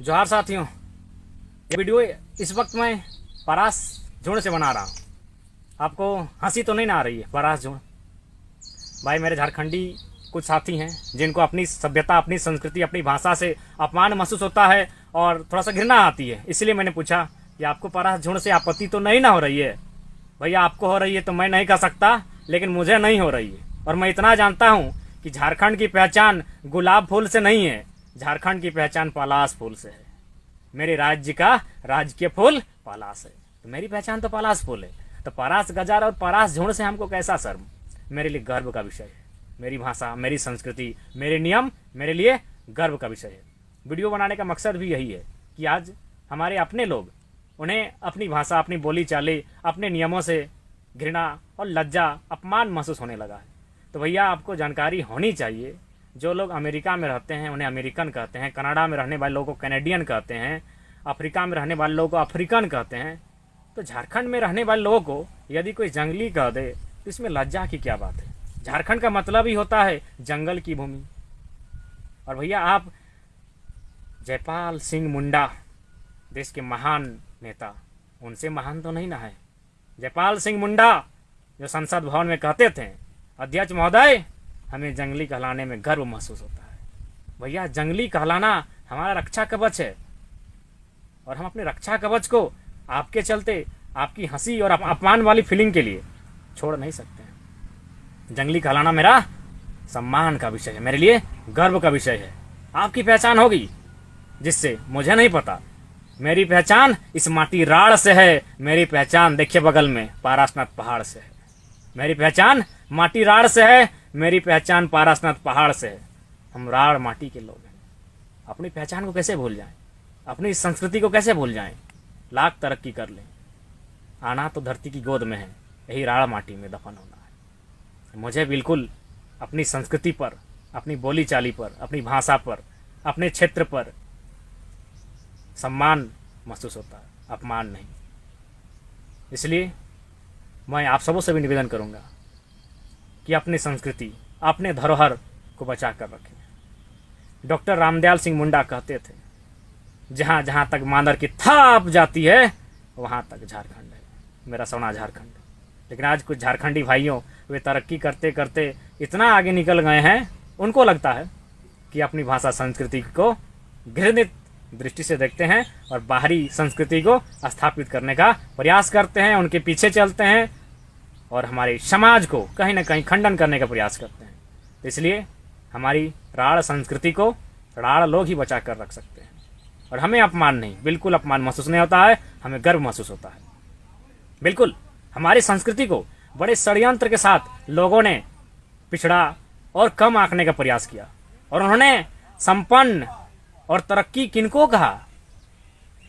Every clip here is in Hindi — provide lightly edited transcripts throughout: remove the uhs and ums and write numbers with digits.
जोहार साथियों, ये वीडियो इस वक्त मैं परास झुंड से बना रहा हूँ। आपको हंसी तो नहीं ना आ रही है? परास झुंड भाई, मेरे झारखंडी कुछ साथी हैं जिनको अपनी सभ्यता, अपनी संस्कृति, अपनी भाषा से अपमान महसूस होता है और थोड़ा सा घृणा आती है। इसलिए मैंने पूछा कि आपको परास झुंड से आपत्ति तो नहीं ना हो रही है? भैया, आपको हो रही है तो मैं नहीं कह सकता, लेकिन मुझे नहीं हो रही है। और मैं इतना जानता हूँ कि झारखंड की पहचान गुलाब फूल से नहीं है, झारखंड की पहचान पलाश फूल से है। मेरे राज्य का राजकीय फूल पलाश है, तो मेरी पहचान तो पलाश फूल है। तो परास गजार और परास झुंड से हमको कैसा शर्म? मेरे लिए गर्व का विषय है। मेरी भाषा, मेरी संस्कृति, मेरे नियम मेरे लिए गर्व का विषय है। वीडियो बनाने का मकसद भी यही है कि आज हमारे अपने लोग, उन्हें अपनी भाषा, अपनी बोली चाली, अपने नियमों से घृणा और लज्जा, अपमान महसूस होने लगा है। तो भैया, आपको जानकारी होनी चाहिए। जो लोग अमेरिका में रहते हैं उन्हें अमेरिकन कहते हैं, कनाडा में रहने वाले लोगों को कैनेडियन कहते हैं, अफ्रीका में रहने वाले लोगों को अफ्रीकन कहते हैं। तो झारखंड में रहने वाले लोगों को यदि कोई जंगली कह दे तो इसमें लज्जा की क्या बात है? झारखंड का मतलब ही होता है जंगल की भूमि। और भैया, आप जयपाल सिंह मुंडा, देश के महान नेता, उनसे महान तो नहीं ना है? जयपाल सिंह मुंडा जो संसद भवन में कहते थे, अध्यक्ष महोदय, हमें जंगली कहलाने में गर्व महसूस होता है। भैया, जंगली कहलाना हमारा रक्षा कवच है, और हम अपने रक्षा कवच को आपके चलते, आपकी हंसी और अपमान वाली फीलिंग के लिए छोड़ नहीं सकते हैं। जंगली कहलाना मेरा सम्मान का विषय है, मेरे लिए गर्व का विषय है। आपकी पहचान होगी जिससे मुझे नहीं पता। मेरी पहचान इस माटी राड़ से है। मेरी पहचान देखिए बगल में पारासनाथ पहाड़ से है। मेरी पहचान माटी राड़ से है। मेरी पहचान पारासनाथ पहाड़ से है। हम राड़ माटी के लोग हैं। अपनी पहचान को कैसे भूल जाएं? अपनी संस्कृति को कैसे भूल जाएं? लाख तरक्की कर लें, आना तो धरती की गोद में है, यही राड़ माटी में दफन होना है। मुझे बिल्कुल अपनी संस्कृति पर, अपनी बोली चाली पर, अपनी भाषा पर, अपने क्षेत्र पर सम्मान महसूस होता है, अपमान नहीं। इसलिए मैं आप सबों से भी निवेदन करूंगा कि अपनी संस्कृति, अपने धरोहर को बचा कर रखें। डॉक्टर रामदयाल सिंह मुंडा कहते थे, जहां जहां तक मांदर की थाप जाती है वहां तक झारखंड है, मेरा सोना झारखंड। लेकिन आज कुछ झारखंडी भाइयों, वे तरक्की करते करते इतना आगे निकल गए हैं, उनको लगता है कि अपनी भाषा संस्कृति को घृणित दृष्टि से देखते हैं और बाहरी संस्कृति को स्थापित करने का प्रयास करते हैं, उनके पीछे चलते हैं और हमारे समाज को कहीं ना कहीं खंडन करने का प्रयास करते हैं। तो इसलिए हमारी राड़ संस्कृति को राड़ लोग ही बचा कर रख सकते हैं, और हमें अपमान नहीं, बिल्कुल अपमान महसूस नहीं होता है, हमें गर्व महसूस होता है। बिल्कुल, हमारी संस्कृति को बड़े षड्यंत्र के साथ लोगों ने पिछड़ा और कम आंकने का प्रयास किया, और उन्होंने संपन्न और तरक्की किनको कहा?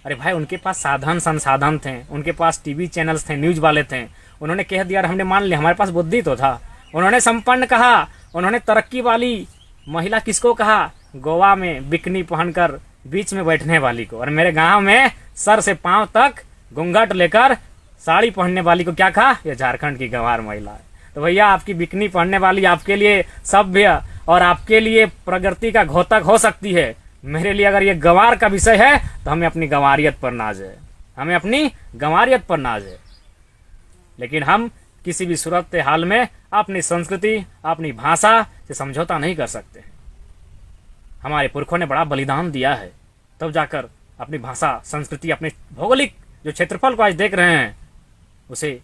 अरे भाई, उनके पास साधन संसाधन थे, उनके पास टीवी चैनल्स थे, न्यूज वाले थे, उन्होंने कह दिया, हमने मान लिया, हमारे पास बुद्धि तो था। उन्होंने संपन्न कहा, उन्होंने तरक्की वाली महिला किसको कहा? गोवा में बिकनी पहनकर बीच में बैठने वाली को। और मेरे गांव में सर से पांव तक घूंघट लेकर साड़ी पहनने वाली को क्या कहा? ये झारखंड की गंवार महिला है। तो भैया, आपकी बिकनी पहनने वाली आपके लिए सभ्य और आपके लिए प्रगति का घोतक हो सकती है। मेरे लिए अगर ये गंवार का विषय है तो हमें अपनी गंवारियत पर नाज है, हमें अपनी गंवारियत पर नाज है। लेकिन हम किसी भी सूरत हाल में अपनी संस्कृति, अपनी भाषा से समझौता नहीं कर सकते। हमारे पुरखों ने बड़ा बलिदान दिया है, तब जाकर अपनी भाषा, संस्कृति, अपने भौगोलिक जो क्षेत्रफल को आज देख रहे हैं, उसे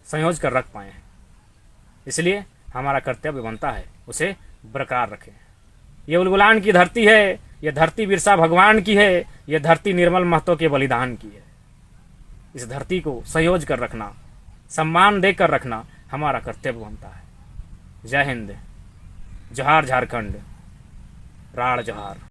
संयोज कर रख पाए हैं। इसलिए हमारा कर्तव्य बनता है उसे बरकरार रखें। ये उलगुलान की धरती है, ये धरती बिरसा भगवान की है, ये धरती निर्मल महतो के बलिदान की है। इस धरती को संयोज कर रखना, सम्मान देकर रखना हमारा कर्तव्य बनता है। जय हिंद, जोहार झारखंड, राड़ जोहार।